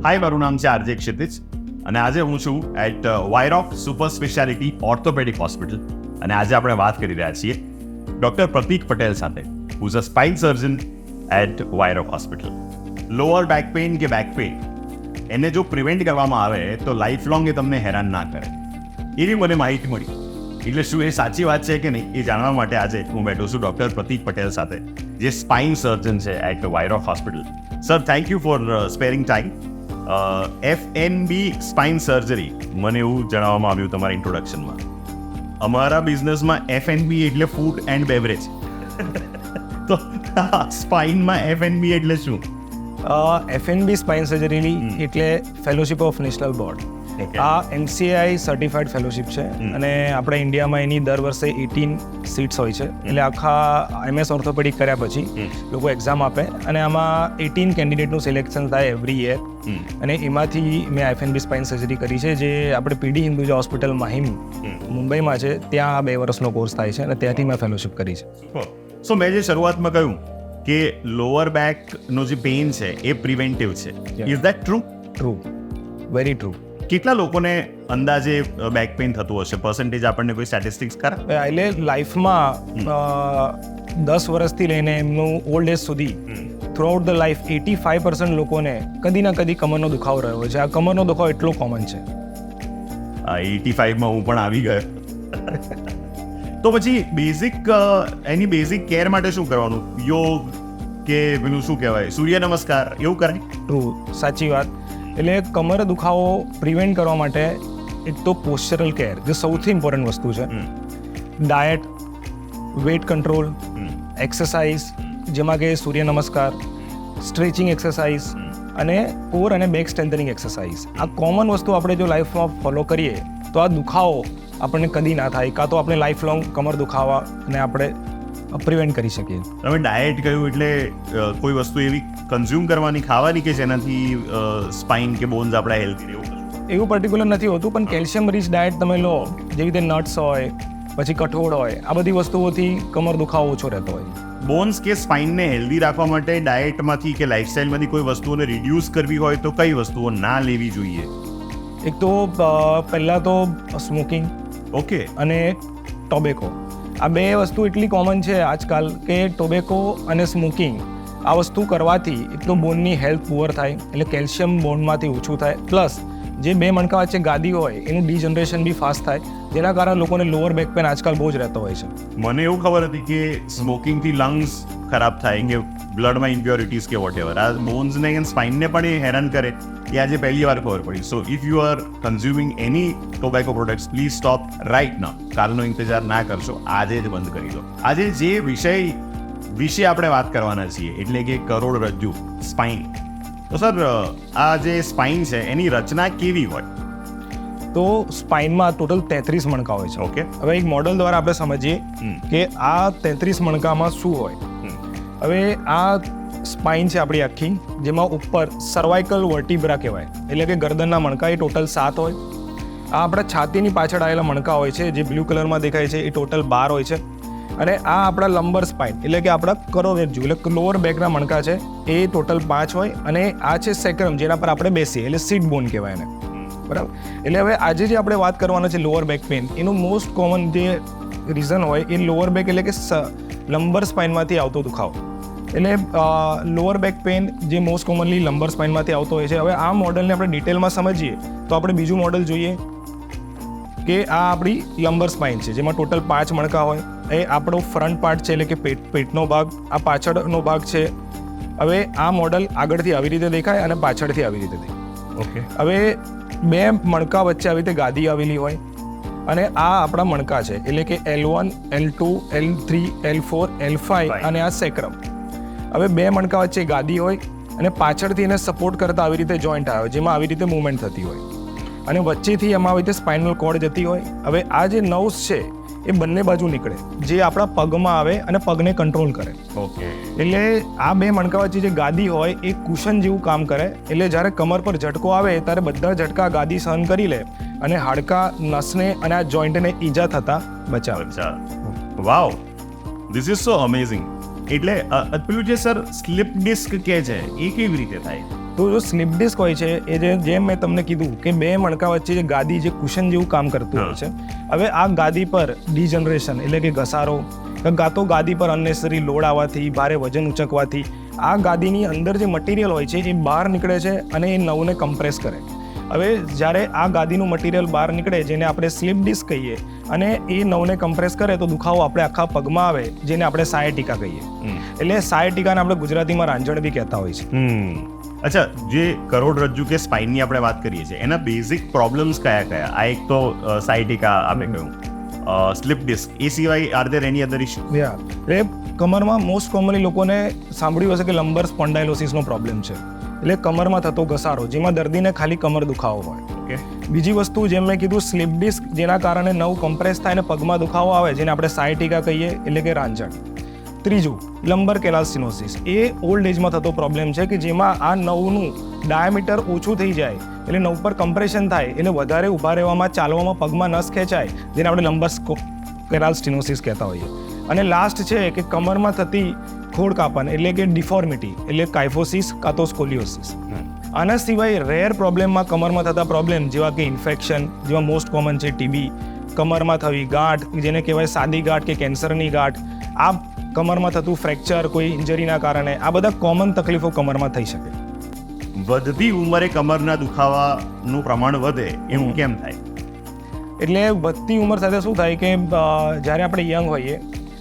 હાય, મારું નામ છે આરજે ક્ષિતિજ અને આજે હું છું એટ વાયરોક સુપર સ્પેશિયાલિટી ઓર્થોપેડિક હોસ્પિટલ અને આજે આપણે વાત કરી રહ્યા છીએ ડૉક્ટર પ્રતીક પટેલ સાથે, who is a spine surgeon at વાયરોક હોસ્પિટલ. લોઅર બેક પેઇન કે બેક પેઇન એને જો પ્રિવેન્ટ કરવામાં આવે તો લાઈફ લોંગ એ તમને હેરાન ના કરે, એવી મને માહિતી મળી. એટલે શું એ સાચી વાત છે કે નહીં એ જાણવા માટે આજે હું બેઠો છું ડૉક્ટર પ્રતીક પટેલ સાથે, જે સ્પાઇન સર્જન છે એટ વાયરોક hospital. Sir, thank you for sparing time. FNB spine surgery, મને એવું જણાવવામાં આવ્યું તમારા ઇન્ટ્રોડક્શનમાં. અમારા બિઝનેસમાં FNB એટલે ફૂડ એન્ડ બેવરેજ, તો સ્પાઇનમાં FNB એટલે શું? FNB સ્પાઇન સર્જરી એટલે ફેલોશિપ ઓફ નેશનલ બોર્ડ. આ MCI સર્ટિફાઈડ ફેલોશિપ છે અને આપણે ઇન્ડિયામાં એની દર વર્ષે 18 સીટ્સ હોય છે. એટલે આખા MS ઓર્થોપેડિક કર્યા પછી લોકો એક્ઝામ આપે અને આમાં 18 કેન્ડિડેટનું સિલેક્શન થાય એવરી યર. અને એમાંથી મેં FNB સ્પાઇન સર્જરી કરી છે, જે આપણે PD હિન્દુજા હોસ્પિટલ માહિમ મુંબઈમાં છે, ત્યાં 2 વર્ષનો કોર્સ થાય છે અને ત્યાંથી મેં ફેલોશિપ કરી છે. સો મેં જે શરૂઆતમાં કહ્યું કે લોઅર બેકનો જે પેઇન છે એ પ્રિવેન્ટિવ છે, is that true? True, very true. કેટલા લોકોને અંદાજે બેક પેઇન થતું હશે? પર્સન્ટેજ આપણને કોઈ સ્ટેટિસ્ટિક્સ ખરા? એટલે લાઈફમાં 10 વર્ષથી લઈને એમનું ઓલ્ડ એજ સુધી થ્રુઆઉટ ધ લાઈફ 85% લોકોને કદી ના કદી કમરનો દુખાવો રહ્યો છે. આ કમરનો દુખાવો એટલો કોમન છે. 85માં હું પણ આવી ગયો. તો પછી એની બેઝિક કેર માટે શું કરવાનું? યોગ કે પેલું શું કહેવાય, સૂર્ય નમસ્કાર, એવું કરાય? ટ્રુ, સાચી વાત. એટલે કમર દુખાવો પ્રિવેન્ટ કરવા માટે એક તો પોસ્ચરલ કેર, જે સૌથી ઇમ્પોર્ટન્ટ વસ્તુ છે. ડાયટ, વેટ કંટ્રોલ, એક્સરસાઇઝ, જેમાં કે સૂર્ય નમસ્કાર, સ્ટ્રેચિંગ એક્સરસાઇઝ અને કોર અને બેક સ્ટ્રેન્થનિંગ એક્સરસાઇઝ. આ કોમન વસ્તુ આપણે જો લાઈફમાં ફોલો કરીએ તો આ દુખાવો આપણને કદી ના થાય, કાં તો આપણે લાઈફ લોંગ કમર દુખાવા અને આપણે પ્રિવેન્ટ કરી શકીએ. તમે ડાયટ કહ્યું એટલે કોઈ વસ્તુ એવી કન્ઝ્યુમ કરવાની, ખાવાની કે જેનાથી સ્પાઇન કે બોન્સ આપણા હેલ્ધી રહેવું? એવું પર્ટિક્યુલર નથી હોતું, પણ કેલ્શિયમ રીચ ડાયટ તમે લો, જેવી રીતે નટ્સ હોય, પછી કઠોળ હોય, આ બધી વસ્તુઓથી કમર દુખાવો ઓછો રહેતો હોય. બોન્સ કે સ્પાઇનને હેલ્ધી રાખવા માટે ડાયટમાંથી કે લાઇફસ્ટાઇલમાંથી કોઈ વસ્તુઓને રિડ્યુસ કરવી હોય તો કઈ વસ્તુઓ ના લેવી જોઈએ? એક તો પહેલાં તો સ્મોકિંગ, ઓકે, અને ટોબેકો. આ 2 વસ્તુ એટલી કોમન છે આજકાલ કે ટોબેકો અને સ્મોકિંગ, આ વસ્તુ કરવાથી એક તો બોનની હેલ્થ પુઅર થાય, એટલે કેલ્શિયમ બોનમાંથી ઓછું થાય, પ્લસ જે 2 મણકા વચ્ચે ગાદી હોય એનું ડીજનરેશન બી ફાસ્ટ થાય, જેના કારણે લોકોને લોઅર બેક પેન આજકાલ બહુ જ રહેતો હોય છે. મને એવું ખબર હતી કે સ્મોકિંગથી લંગ્સ ખરાબ થાય કે બ્લડમાં ઇમ્પ્યોરિટીઝ કે વોટ એવર, આ બોન્સને અને સ્પાઇનને પણ એ હેરાન કરે, એ આજે પહેલી વાર ખબર પડી. So if you are consuming any tobacco products, please stop right now. કાલનો ઇંતજાર ના કરશો, આજે જ બંધ કરી દો. આજે જે વિષય વિશે આપણે વાત કરવાના છીએ એટલે કે કરોડરજ્જુ, સ્પાઇન. તો સર, આ જે સ્પાઇન છે એની રચના કેવી હોય? તો સ્પાઇનમાં ટોટલ 33 મણકા હોય છે. ઓકે, હવે એક મોડલ દ્વારા આપણે સમજીએ કે આ 33 મણકામાં શું હોય. હવે આ સ્પાઇન છે આપણી આખી, જેમાં ઉપર સર્વાઇકલ વર્ટિબ્રા કહેવાય, એટલે કે ગરદનના મણકા, એ ટોટલ 7 હોય. આ આપણા છાતીની પાછળ આવેલા મણકા હોય છે, જે બ્લુ કલરમાં દેખાય છે, એ ટોટલ 12 હોય છે. અને આ આપણા લંબર સ્પાઇન, એટલે કે આપણા કરોડરજ્જુ, એટલે લોઅર બેકના મણકા છે, એ ટોટલ 5 હોય. અને આ છે સેક્રમ, જેના પર આપણે બેસીએ, એટલે સીટ બોન કહેવાય એને, બરાબર. એટલે હવે આજે જે આપણે વાત કરવાના છે લોઅર બેક પેન, એનું મોસ્ટ કોમન જે રીઝન હોય એ લોઅર બેક, એટલે કે લંબર સ્પાઇનમાંથી આવતો દુખાવો. એટલે લોઅર બેક પેન જે મોસ્ટ કોમનલી લંબર સ્પાઇનમાંથી આવતો હોય છે. હવે આ મોડલને આપણે ડિટેલમાં સમજીએ તો આપણે બીજું મોડલ જોઈએ કે આ આપણી લંબર સ્પાઇન છે, જેમાં ટોટલ 5 મણકા હોય. એ આપણો ફ્રન્ટ પાર્ટ છે, એટલે કે પેટનો ભાગ, આ પાછળનો ભાગ છે. હવે આ મોડલ આગળથી આવી રીતે દેખાય અને પાછળથી આવી રીતે દેખાય. ઓકે. હવે 2 મણકા વચ્ચે આવી રીતે ગાદી આવેલી હોય અને આ આપણા મણકા છે, એટલે કે L1, L2, L3, L4, L5 અને આ સેક્રમ. હવે 2 મણકા વચ્ચે ગાદી હોય અને પાછળથી એને સપોર્ટ કરતા આવી રીતે જોઈન્ટ આવે, જેમાં આવી રીતે મૂવમેન્ટ થતી હોય, અને વચ્ચેથી એમાં આવી રીતે સ્પાઇનલ કોર્ડ જતી હોય. હવે આ જે નર્વ્સ છે એ બંને બાજુ નીકળે, જે આપણા પગમાં આવે અને પગને કંટ્રોલ કરે. ઓકે. એટલે આ 2 મણકા વચ્ચે જે ગાદી હોય એ કુશન જેવું કામ કરે. એટલે જ્યારે કમર પર ઝટકો આવે ત્યારે બધા ઝટકા ગાદી સહન કરી લે અને હાડકા, નસને અને આ જોઈન્ટને ઈજા થતા બચાવે. વાવ, ધીસ ઇઝ સો અમેઝિંગ. એટલે પેલું જે સર સ્લિપ ડિસ્ક કે છે એ કેવી રીતે થાય? તો જો સ્લીપ ડિસ્ક હોય છે એ જેમ મેં તમને કીધું કે બે મણકા વચ્ચે જે ગાદી જે કુશન જેવું કામ કરતું હોય છે, હવે આ ગાદી પર ડિજનરેશન એટલે કે ઘસારો કાં તો ગાદી પર અનનેસેસરી લોડ આવવાથી, ભારે વજન ઉચકવાથી આ ગાદીની અંદર જે મટીરિયલ હોય છે એ બહાર નીકળે છે અને એ નવને કમ્પ્રેસ કરે. હવે જ્યારે આ ગાદીનું મટીરિયલ બહાર નીકળે જેને આપણે સ્લીપ ડિસ્ક કહીએ અને એ નવને કમ્પ્રેસ કરે તો દુખાવો આપણે આખા પગમાં આવે જેને આપણે સાયટિકા કહીએ. એટલે સાયટિકાને આપણે ગુજરાતીમાં રાંઝણ બી કહેતા હોય છે. અચ્છા, જે કરોડરજ્જુ કે સ્પાઇનની આપણે વાત કરીએ છીએ એના બેઝિક પ્રોબ્લેમ્સ કયા કયા? આ એક તો સાયટિકા આપણે કહ્યું, સ્લીપ ડિસ્ક, એ સિવાય are there any other issue? એટલે કમરમાં મોસ્ટ કોમનલી લોકોને સાંભળ્યું હશે કે લંબર સ્પોન્ડાઇલોસિસનો પ્રોબ્લેમ છે, એટલે કમરમાં થતો ઘસારો જેમાં દર્દીને ખાલી કમર દુખાવો હોય. ઓકે. બીજી વસ્તુ જેમ મેં કીધું સ્લીપ ડિસ્ક, જેના કારણે નવ કમ્પ્રેસ થાય અને પગમાં દુખાવો આવે જેને આપણે સાયટિકા કહીએ એટલે કે રાંઝણ. ત્રીજું લંબર કેલાસિનોસિસ, એ ઓલ્ડ એજમાં થતો પ્રોબ્લેમ છે કે જેમાં આ નવનું ડાયામીટર ઓછું થઈ જાય એટલે નવ પર કમ્પ્રેશન થાય એટલે વધારે ઊભા રહેવામાં, ચાલવામાં પગમાં નસ ખેંચાય જેને આપણે લંબર કેલાસિનોસિસ કહેતા હોઈએ. અને લાસ્ટ છે કે કમરમાં થતી ખોડ કાપન એટલે કે ડિફોર્મિટી એટલે કાઇફોસિસ કાં તો સ્કોલિયોસિસ. આના સિવાય રેર પ્રોબ્લેમમાં કમરમાં થતા પ્રોબ્લેમ જેવા કે ઇન્ફેક્શન, જેમાં મોસ્ટ કોમન છે ટીબી, કમરમાં થવી ગાંઠ જેને કહેવાય સાદી ગાંઠ કે કેન્સરની ગાંઠ, આ કમરમાં થતું ફ્રેક્ચર કોઈ ઇન્જરીના કારણે, આ બધા કોમન તકલીફો કમરમાં થઈ શકે. વધતી ઉંમરે કમરના દુખાવાનું પ્રમાણ વધે એવું કેમ થાય? એટલે વધતી ઉંમર સાથે શું થાય કે જ્યારે આપણે યંગ હોઈએ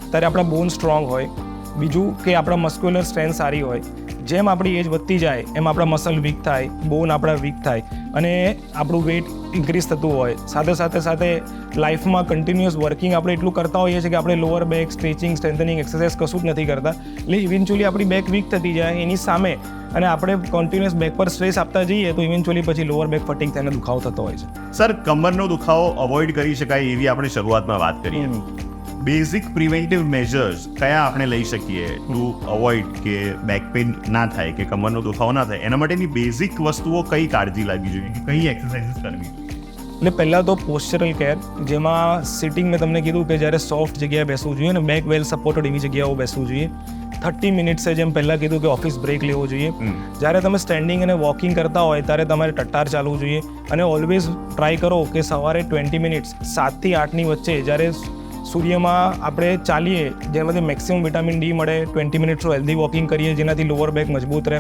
ત્યારે આપણા બોન સ્ટ્રોંગ હોય, બીજું કે આપણા મસ્ક્યુલર સ્ટ્રેન્થ સારી હોય. જેમ આપણી એજ વધતી જાય એમ આપણા મસલ વીક થાય, બોન આપણા વીક થાય અને આપણું વેઇટ ઇન્ક્રીઝ થતું હોય. સાથે લાઈફમાં કન્ટિન્યુઅસ વર્કિંગ આપણે એટલું કરતા હોઈએ છીએ કે આપણે lower back stretching, strengthening exercise કશું જ નથી કરતા, એટલે ઇવેન્ચ્યુઅલી આપણી બેક વીક થતી જાય. એની સામે અને આપણે કન્ટિન્યુઅસ બેક પર સ્ટ્રેસ આપતા જઈએ તો ઇવેન્ચ્યુઅલી પછી લોઅર બેક ફટીગ થઈને દુખાવો થતો હોય છે. સર, કમરનો દુખાવો અવોઇડ કરી શકાય એવી આપણે શરૂઆતમાં વાત કરી. બેઝિક પ્રિવેન્ટિવ મેજર્સ કયા આપણે લઈ શકીએ ટુ અવોઇડ કે બેક પેઇન ના થાય કે કમરનો દુખાવો ના થાય? એના માટેની બેઝિક વસ્તુઓ કઈ કાળજી લાગવી જોઈએ, કે કઈ એક્સરસાઇઝીસ કરવી જોઈએ? એટલે પહેલાં તો પોસ્ચરલ કેર, જેમાં સિટિંગ મેં તમને કીધું કે જ્યારે સોફ્ટ જગ્યાએ બેસવું જોઈએ અને બેક વેલ સપોર્ટેડ એવી જગ્યાઓ બેસવું જોઈએ. 30 મિનિટ્સે જેમ પહેલાં કીધું કે ઓફિસ બ્રેક લેવો જોઈએ. જ્યારે તમે સ્ટેન્ડિંગ અને વોકિંગ કરતા હોય ત્યારે તમારે ટટ્ટાર ચાલવું જોઈએ અને ઓલવેઝ ટ્રાય કરો કે સવારે 20 મિનિટ્સ 7 થી 8ની વચ્ચે જ્યારે સૂર્યમાં આપણે ચાલીએ જેનાથી મેક્સિમમ વિટામિન ડી મળે, 20 મિનિટ્સનું હેલ્ધી વોકિંગ કરીએ જેનાથી લોઅર બેક મજબૂત રહે.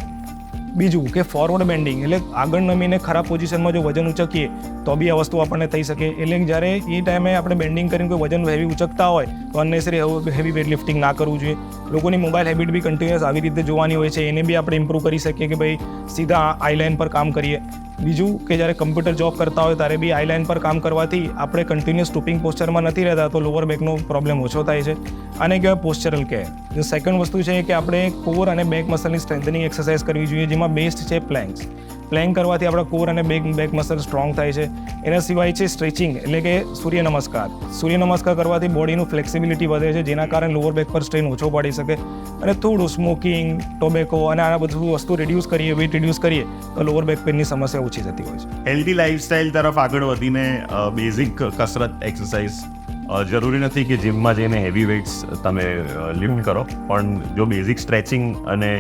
બીજું કે ફોરવર્ડ બેન્ડિંગ એટલે આગળ નમીને ખરાબ પોઝિશનમાં જો વજન ઉચકીએ તો બી આ વસ્તુ આપણને થઈ શકે. એટલે જ્યારે એ ટાઈમે આપણે બેન્ડિંગ કરીને કોઈ વજન હેવી ઉચકતા હોય તો અનનેસરી હેવી વેટ લિફ્ટિંગ ના કરવું જોઈએ. લોકોની મોબાઈલ હેબિટ બી કન્ટિન્યુઅસ આવી રીતે જોવાની હોય છે, એને બી આપણે ઇમ્પ્રૂવ કરી શકીએ કે ભાઈ સીધા આઈલાઇન પર કામ કરીએ. બીજું કે જ્યારે કમ્પ્યુટર જોબ કરતા હોય ત્યારે બી આઈલાઇન પર કામ કરવાથી આપણે કન્ટિન્યુઅસ સ્ટૂપિંગ પોસ્ચરમાં નથી રહેતા તો લોઅર બેકનો પ્રોબ્લેમ ઓછો થાય છે. આને કહેવાય પોસ્ચરલ કેર. જે સેકન્ડ વસ્તુ છે કે આપણે કોર અને બેક મસલની સ્ટ્રેન્થનિંગ એક્સરસાઇઝ કરવી જોઈએ, જેમાં બેસ્ટ છે પ્લેન્ક્સ. પ્લેન્ક કરવાથી આપણા કોર અને બેક મસલ સ્ટ્રોંગ થાય છે. એના સિવાય છે સ્ટ્રેચિંગ એટલે કે સૂર્ય નમસ્કાર. સૂર્ય નમસ્કાર કરવાથી બોડીનું ફ્લેક્સિબિલિટી વધે છે જેના કારણે લોઅર બેક પર સ્ટ્રેન ઓછો પડી શકે. અને થોડું સ્મોકિંગ, ટોબેકો અને આના બધું વસ્તુ રિડ્યુસ કરીએ, વેટ રિડ્યુસ કરીએ તો લોઅર બેક પેનની સમસ્યા ઓછી થતી હોય છે. હેલ્ધી લાઈફસ્ટાઈલ તરફ આગળ વધીને બેઝિક કસરત, એક્સરસાઇઝ, જરૂરી નથી કે જીમમાં જઈને હેવી વેઇટ્સ તમે લિફ્ટ કરો, પણ જો બેઝિક સ્ટ્રેચિંગ અને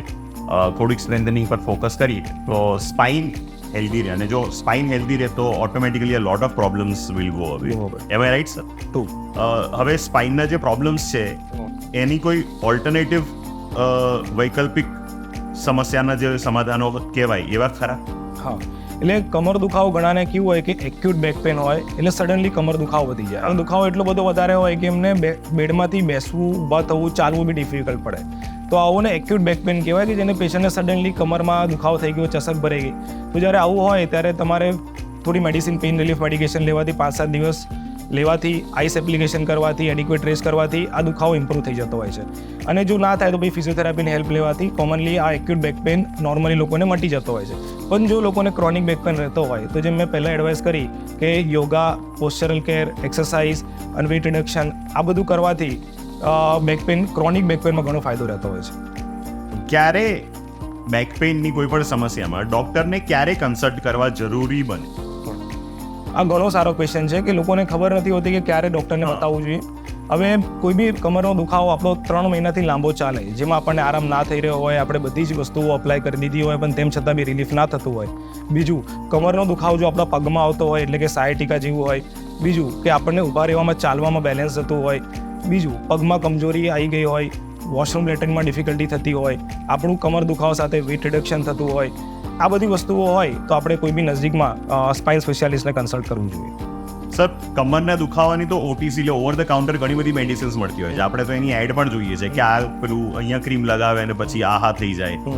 થોડીક સ્ટ્રેન્થનિંગ પર ફોકસ કરીએ તો સ્પાઇન હેલ્ધી રહે. અને જો સ્પાઇન હેલ્ધી રહે તો automatically a lot of problems will go away. Am I right sir? હવે સ્પાઇનના જે પ્રોબ્લેમ્સ છે એની કોઈ ઓલ્ટરનેટિવ વૈકલ્પિક સમસ્યાના જે સમાધાનો કહેવાય એવા ખરા? હા, એટલે કમર દુખાવો ઘણાને કેવું હોય કે એક્યુટ બેક પેન હોય એટલે સડનલી કમર દુખાવો વધી જાય. અને દુખાવો એટલો બધો વધારે હોય કે એમને બેડમાંથી બેસવું, ઊભા થવું, ચાલવું બી ડિફિકલ્ટ પડે. તો આવું ને એક્યુટ બેક પેન કહેવાય કે જેને પેશન્ટને સડનલી કમરમાં દુખાવો થઈ ગયો, ચસક ભરાઈ ગઈ. તો જ્યારે આવું હોય ત્યારે તમારે થોડી મેડિસિન, પેઇન રિલીફ મેડિકેશન લેવાથી 5-7 દિવસ લેવાથી, આઈસ એપ્લિકેશન કરવાથી, એડિક્વેટ રેસ્ટ કરવાથી આ દુખાવો ઇમ્પ્રૂવ થઈ જતો હોય છે. અને જો ના થાય તો ભાઈ ફિઝિયોથેરાપીની હેલ્પ લેવાથી કોમનલી આ એક્યુટ બેક પેન નોર્મલી લોકોને મટી જતો હોય છે. પણ જો લોકોને ક્રોનિક બેક પેન રહેતો હોય તો જેમ મેં પહેલાં એડવાઇસ કરી કે યોગા, પોસ્ચરલ કેર, એક્સરસાઇઝ અને વેટ રિડક્શન આ બધું કરવાથી બેક પેન, ક્રોનિક બેક પેનમાં ઘણો ફાયદો રહેતો હોય છે. ક્યારે બેક પેઇનની કોઈ પણ સમસ્યામાં ડૉક્ટરને ક્યારે કન્સલ્ટ કરવા જરૂરી બને? આ ઘણો સારો ક્વેશ્ચન છે કે લોકોને ખબર નથી હોતી કે ક્યારે ડૉક્ટરને બતાવવું જોઈએ. હવે કોઈ બી કમરનો દુખાવો આપણો 3 મહિનાથી લાંબો ચાલે, જેમાં આપણને આરામ ના થઈ રહ્યો હોય, આપણે બધી જ વસ્તુઓ અપ્લાય કરી દીધી હોય પણ તેમ છતાં બી રિલીફ ના થતું હોય. બીજું, કમરનો દુખાવો જો આપણા પગમાં આવતો હોય એટલે કે સાયટિકા જેવું હોય. બીજું કે આપણને ઊભા રહેવામાં ચાલવામાં બેલેન્સ થતું હોય. બીજું, પગમાં કમજોરી આવી ગઈ હોય, વોશરૂમ લેટરિનમાં ડિફિકલ્ટી થતી હોય, આપણું કમર દુખાવો સાથે વેટ રિડક્શન થતું હોય, આ બધી વસ્તુઓ હોય તો આપણે કોઈ બી નજીકમાં સ્પાઇન સ્પેશિયાલિસ્ટને કન્સલ્ટ કરવું જોઈએ. સર, કમરના દુખાવાની તો ઓટીસી એટલે ઓવર ધ કાઉન્ટર ઘણી બધી મેડિસિન્સ મળતી હોય છે. આપણે તો એની એડ પણ જોઈએ છે કે આ પેલું અહીંયા ક્રીમ લગાવે અને પછી આ થઈ જાય.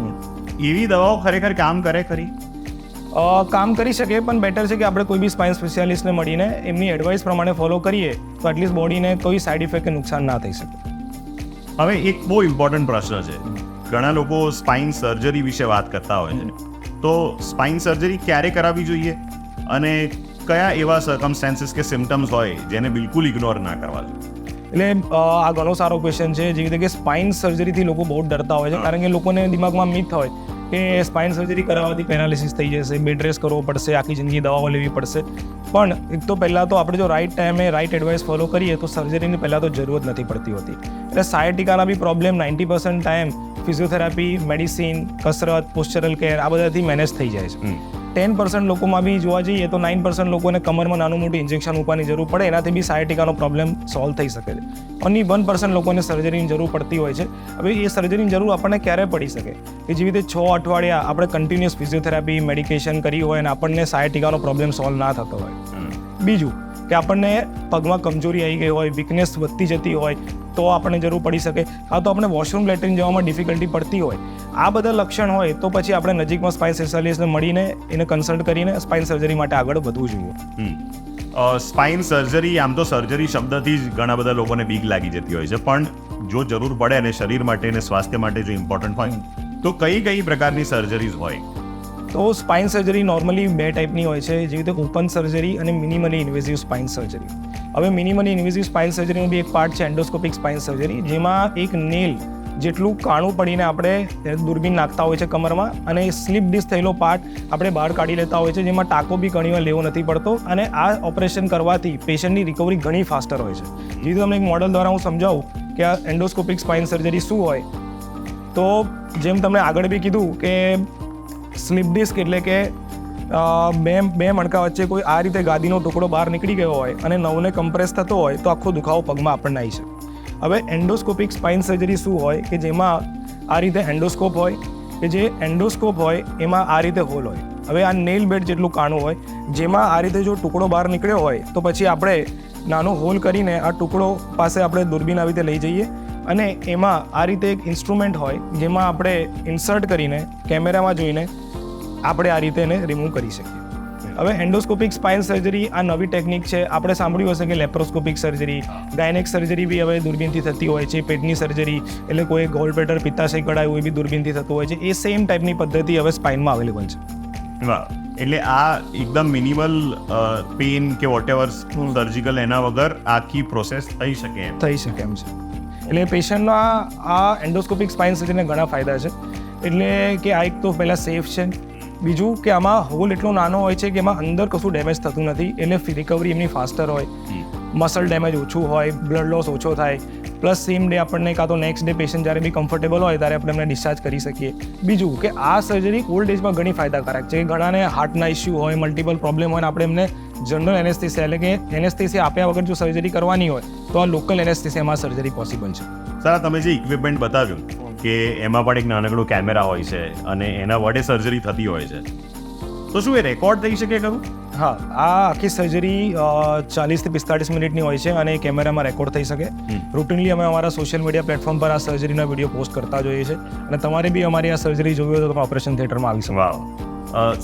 એવી દવાઓ ખરેખર કામ કરે ખરી? કામ કરી શકે, પણ બેટર છે કે આપણે કોઈ બી સ્પાઇન સ્પેશિયાલિસ્ટને મળીને એમની એડવાઇસ પ્રમાણે ફોલો કરીએ તો એટલીસ્ટ બોડીને કોઈ સાઇડ ઇફેક્ટ કે નુકસાન ના થઈ શકે. હવે એક બહુ ઇમ્પોર્ટન્ટ પ્રશ્ન છે. ઘણા લોકો સ્પાઇન સર્જરી વિશે વાત કરતા હોય છે. તો સ્પાઇન સર્જરી ક્યારે કરાવવી જોઈએ અને કયા એવા સર્કમસ્ટાન્સીસ કે સિમ્ટમ્સ હોય જેને બિલકુલ ઇગ્નોર ના કરવા જોઈએ? એટલે આ ઘણો સારો ક્વેશ્ચન છે. જેવી રીતે કે સ્પાઇન સર્જરીથી લોકો બહુ ડરતા હોય છે, કારણ કે લોકોને દિમાગમાં મિથ હોય કે સ્પાઇન સર્જરી કરાવવાથી પેરાલિસિસ થઈ જશે, બેડ રેસ્ટ કરવો પડશે, આખી જિંદગી દવાઓ લેવી પડશે. પણ એક તો પહેલાં તો આપણે જો રાઇટ ટાઈમે રાઇટ એડવાઇસ ફોલો કરીએ તો સર્જરીની પહેલાં તો જરૂરત નથી પડતી હોતી. એટલે સાયટિકાના બી પ્રોબ્લેમ 90% ટાઈમ ફિઝિયોથેરાપી, મેડિસિન, કસરત, પોસ્ચરલ કેર આ બધાથી મેનેજ થઈ જાય છે. 10% લોકોમાં બી જોવા જઈએ તો 9% લોકોને કમરમાં નાનું મોટું ઇન્જેક્શન મૂકવાની જરૂર પડે, એનાથી બી સાયટિકાનો પ્રોબ્લેમ સોલ્વ થઈ શકે છે. ઓનલી 1% લોકોને સર્જરીની જરૂર પડતી હોય છે. હવે એ સર્જરીની જરૂર આપણને ક્યારે પડી શકે કે જેવી રીતે 6 અઠવાડિયા આપણે કન્ટિન્યુઅસ ફિઝિયોથેરાપી, મેડિકેશન કરી હોય અને આપણને સાયટિકાનો પ્રોબ્લેમ સોલ્વ ના થતો હોય. બીજું કે આપણને પગમાં કમજોરી આવી ગઈ હોય, વીકનેસ વધતી જતી હોય તો આપણને જરૂર પડી શકે. આ તો આપણે વોશરૂમ લેટરિન જવામાં ડિફિકલ્ટી પડતી હોય, આ બધા લક્ષણ હોય તો પછી આપણે નજીકમાં સ્પાઇન સ્પેશિયાલિસ્ટને મળીને એને કન્સલ્ટ કરીને સ્પાઇન સર્જરી માટે આગળ વધવું જોઈએ. સ્પાઇન સર્જરી, આમ તો સર્જરી શબ્દથી જ ઘણા બધા લોકોને બીક લાગી જતી હોય છે, પણ જો જરૂર પડે અને શરીર માટે અને સ્વાસ્થ્ય માટે જો ઇમ્પોર્ટન્ટ હોય તો કઈ કઈ પ્રકારની સર્જરીઝ હોય? તો સ્પાઇન સર્જરી નોર્મલી 2 ટાઈપની હોય છે, જેવી રીતે ઓપન સર્જરી અને મિનિમલી ઇન્વેઝિવ સ્પાઇન સર્જરી. હવે મિનિમલી ઇન્વેઝિવ સ્પાઇન સર્જરીનું બી એક પાર્ટ છે એન્ડોસ્કોપિક સ્પાઇન સર્જરી, જેમાં એક નેલ જેટલું કાણું પડીને આપણે દૂરબીન નાખતા હોય છે કમરમાં અને સ્લીપ ડિસ્ક થયેલો પાર્ટ આપણે બહાર કાઢી લેતા હોય છે, જેમાં ટાંકો બી ઘણીવાર લેવો નથી પડતો અને આ ઓપરેશન કરવાથી પેશન્ટની રિકવરી ઘણી ફાસ્ટર હોય છે. જેથી તમને એક મોડલ દ્વારા હું સમજાવું કે આ એન્ડોસ્કોપિક સ્પાઇન સર્જરી શું હોય. તો જેમ તમને આગળ બી કીધું કે સ્લીપ ડિસ્ક એટલે કે બે મણકા વચ્ચે કોઈ આ રીતે ગાદીનો ટુકડો બહાર નીકળી ગયો હોય અને નવને કમ્પ્રેસ થતો હોય તો આખો દુખાવો પગમાં આપણને આવી શકે. હવે એન્ડોસ્કોપિક સ્પાઇન સર્જરી શું હોય કે જેમાં આ રીતે એન્ડોસ્કોપ હોય, કે જે એન્ડોસ્કોપ હોય એમાં આ રીતે હોલ હોય. હવે આ નેલ બેડ જેટલું કાણું હોય, જેમાં આ રીતે જો ટુકડો બહાર નીકળ્યો હોય તો પછી આપણે નાનો હોલ કરીને આ ટુકડો પાસે આપણે દૂરબીન આવી રીતે લઈ જઈએ અને એમાં આ રીતે એક ઇન્સ્ટ્રુમેન્ટ હોય જેમાં આપણે ઇન્સર્ટ કરીને કેમેરામાં જોઈને આપણે આ રીતે એને રિમૂવ કરી શકીએ. હવે એન્ડોસ્કોપિક સ્પાઇન સર્જરી આ નવી ટેકનિક છે. આપણે સાંભળ્યું હશે કે લેપ્રોસ્કોપિક સર્જરી, ગાયનેક સર્જરી બી હવે દૂરબીનથી થતી હોય છે. પેટની સર્જરી એટલે કોઈ ગોલ બ્લેડર, પિત્તાશય કઢાયું એ બી દૂરબીનથી થતું હોય છે. એ સેમ ટાઈપની પદ્ધતિ હવે સ્પાઇનમાં અવેલેબલ છે. વાહ! એટલે આ એકદમ મિનિમલ પેઇન કે વોટેવર સર્જિકલ એના વગર આખી પ્રોસેસ થઈ શકે એમ છે. એટલે પેશન્ટના આ એન્ડોસ્કોપિક સ્પાઇન સર્જરીના ઘણા ફાયદા છે. એટલે કે આ એક તો પહેલાં સેફ છે. બીજું કે આમાં હોલ એટલો નાનો હોય છે કે એમાં અંદર કશું ડેમેજ થતું નથી, એટલે રિકવરી એમની ફાસ્ટર હોય, મસલ ડેમેજ ઓછું હોય, બ્લડ લોસ ઓછો થાય, પ્લસ સેમ ડે આપણને કાં તો નેક્સ્ટ ડે પેશન્ટ જ્યારે બી કમ્ફર્ટેબલ હોય ત્યારે આપણે એમને ડિસ્ચાર્જ કરી શકીએ. બીજું કે આ સર્જરી ઓલ્ડ એજમાં ઘણી ફાયદાકારક છે. ઘણાને હાર્ટના ઇસ્યુ હોય, મલ્ટિપલ પ્રોબ્લેમ હોય, આપણે એમને જનરલ એનેસ્થેસિયા એટલે કે એનેસ્થેસિયા આપ્યા વગર જો સર્જરી કરવાની હોય તો આ લોકલ એનેસ્થેસિયામાં સર્જરી પોસિબલ છે. સર, તમે જે ઇક્વિપમેન્ટ બતાવ્યું કે એમાં પણ એક નાનકડું કેમેરા હોય છે અને એના વડે સર્જરી થતી હોય છે, તો શું એ રેકોર્ડ થઈ શકે ખરું? હા, આ આખી સર્જરી 40 થી 45 મિનિટની હોય છે અને કેમેરામાં રેકોર્ડ થઈ શકે. રૂટીનલી અમે અમારા સોશિયલ મીડિયા પ્લેટફોર્મ પર આ સર્જરીના વિડીયો પોસ્ટ કરતા જોઈએ છે અને તમારે બી અમારી આ સર્જરી જોવી હોય તો તમે ઓપરેશન થિયેટરમાં આવી શકો. વાવ!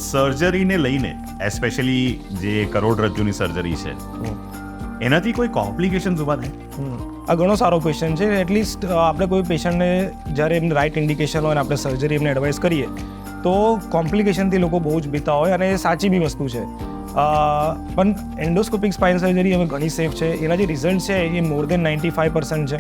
સર્જરીને લઈને એસ્પેશિયલી જે કરોડરજ્જુની સર્જરી છે એનાથી કોઈ કોમ્પ્લિકેશન્સ ઊભા થાય? આ ઘણો સારો ક્વેશ્ચન છે. એટલીસ્ટ આપણે કોઈ પેશન્ટને જ્યારે એમને રાઇટ ઇન્ડિકેશન હોય અને આપણે સર્જરી એમને એડવાઇસ કરીએ તો કોમ્પ્લિકેશનથી લોકો બહુ જ બીતા હોય અને એ સાચી બી વસ્તુ છે. પણ એન્ડોસ્કોપિક સ્પાઇન સર્જરી હવે ઘણી સેફ છે. એના જે રિઝલ્ટ છે એ મોર દેન 95% છે.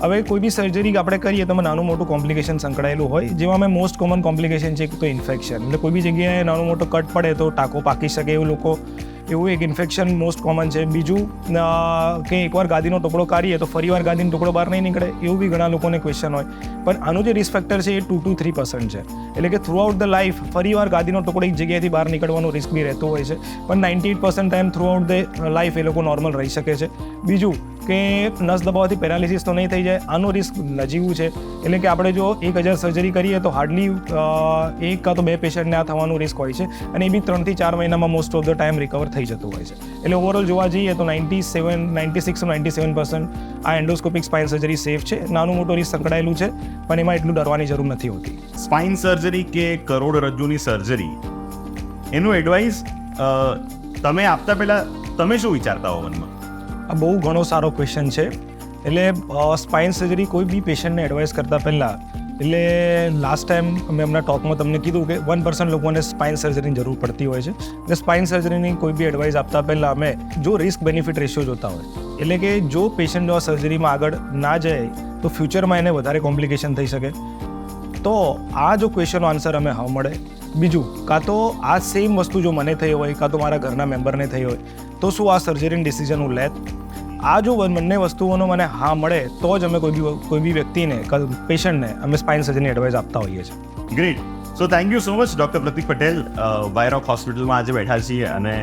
હવે કોઈ બી સર્જરી આપણે કરીએ તો નાનું મોટું કોમ્પ્લિકેશન સંકળાયેલું હોય, જેમાં અમે મોસ્ટ કોમન કોમ્પ્લિકેશન છે તો ઇન્ફેક્શન. એટલે કોઈ બી જગ્યાએ નાનો મોટો કટ પડે તો ટાંકો પાકી શકે એવું લોકો એવું એક ઇન્ફેક્શન મોસ્ટ કોમન છે. બીજું કે એકવાર ગાદીનો ટુકડો કાઢીએ તો ફરીવાર ગાદીનો ટુકડો બહાર નહીં નીકળે, એવું બી ઘણા લોકોને ક્વેશ્ચન હોય. પણ આનું જે રિસ્ક ફેક્ટર છે એ 2 to 3% છે. એટલે કે થ્રુ આઉટ ધ લાઈફ ફરીવાર ગાદીનો ટુકડો એક જગ્યાએથી બહાર નીકળવાનો રિસ્ક બી રહેતો હોય છે. પણ 98% time throughout the life એ લોકો નોર્મલ રહી શકે છે. બીજું કે નસ દબાવવાથી પેરાલિસિસ તો નહીં થઈ જાય, આનો રિસ્ક નજીવું છે. એટલે કે આપણે જો 1000 સર્જરી કરીએ તો હાર્ડલી 1 કાં તો 2 પેશન્ટને આ થવાનું રિસ્ક હોય છે, અને એ બી 3 થી 4 મહિનામાં most of the time recover થઈ જતું હોય છે. એટલે ઓવરઓલ જોવા જઈએ તો 96 to 97% આ એન્ડોસ્કોપિક સ્પાઇન સર્જરી સેફ છે. નાનું મોટું રિસ્ક સંકળાયેલું છે, પણ એમાં એટલું ડરવાની જરૂર નથી હોતી. સ્પાઇન સર્જરી કે કરોડરજ્જુની સર્જરી, એનું એડવાઇસ તમે આપતા પહેલા તમે શું વિચારતા હો મનમાં? આ બહુ ઘણો સારો ક્વેશ્ચન છે. એટલે સ્પાઇન સર્જરી કોઈ બી પેશન્ટને એડવાઇસ કરતાં પહેલાં, એટલે લાસ્ટ ટાઈમ મેં હમણાં ટોકમાં તમને કીધું કે 1% લોકોને સ્પાઇન સર્જરીની જરૂર પડતી હોય છે. એટલે સ્પાઇન સર્જરીની કોઈ બી એડવાઇસ આપતા પહેલાં અમે જો રિસ્ક બેનિફિટ રેશિયો જોતા હોય, એટલે કે જો પેશન્ટ જો આ સર્જરીમાં આગળ ના જાય તો ફ્યુચરમાં એને વધારે કોમ્પ્લિકેશન થઈ શકે, તો આ જો ક્વેશ્ચનનો આન્સર અમે હા મળે. બીજું, કાં તો આ સેમ વસ્તુ જો મને થઈ હોય કાં તો મારા ઘરના મેમ્બરને થઈ હોય, તો શું આ સર્જરીની ડિસિઝન હું લેત? આ જો બંને વસ્તુઓનો મને હા મળે તો જ અમે કોઈ બી વ્યક્તિને પેશન્ટને અમે સ્પાઇન સર્જરીની એડવાઇસ આપતા હોઈએ છીએ. Great. So thank you so much doctor Prateek Patel. વાયરોક હોસ્પિટલમાં આજે બેઠા છીએ અને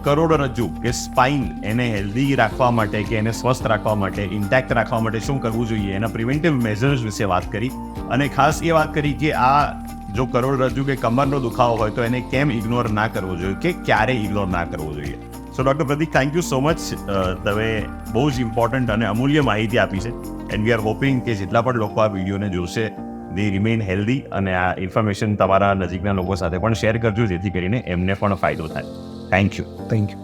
કરોડરજ્જુ કે સ્પાઇન એને હેલ્ધી રાખવા માટે કે એને સ્વસ્થ રાખવા માટે, ઇન્ટેક્ટ રાખવા માટે શું કરવું જોઈએ, એના પ્રિવેન્ટિવ મેઝર્સ વિશે વાત કરી. અને ખાસ એ વાત કરી કે આ જો કરોડરજ્જુ કે કમરનો દુખાવો હોય તો એને કેમ ઇગ્નોર ના કરવો જોઈએ કે ક્યારે ઇગ્નોર ના કરવો જોઈએ. So doctor Prateek, thank you so much. તમે બહુ જ ઇમ્પોર્ટન્ટ અને અમૂલ્ય માહિતી આપી છે. એન્ડ વી આર હોપિંગ કે જેટલા પણ લોકો આ વિડીયોને જોશે દે રિમેઇન હેલ્ધી, અને આ ઇન્ફોર્મેશન તમારા નજીકના લોકો સાથે પણ શેર કરજો જેથી કરીને એમને પણ ફાયદો થાય. Thank you. Thank you.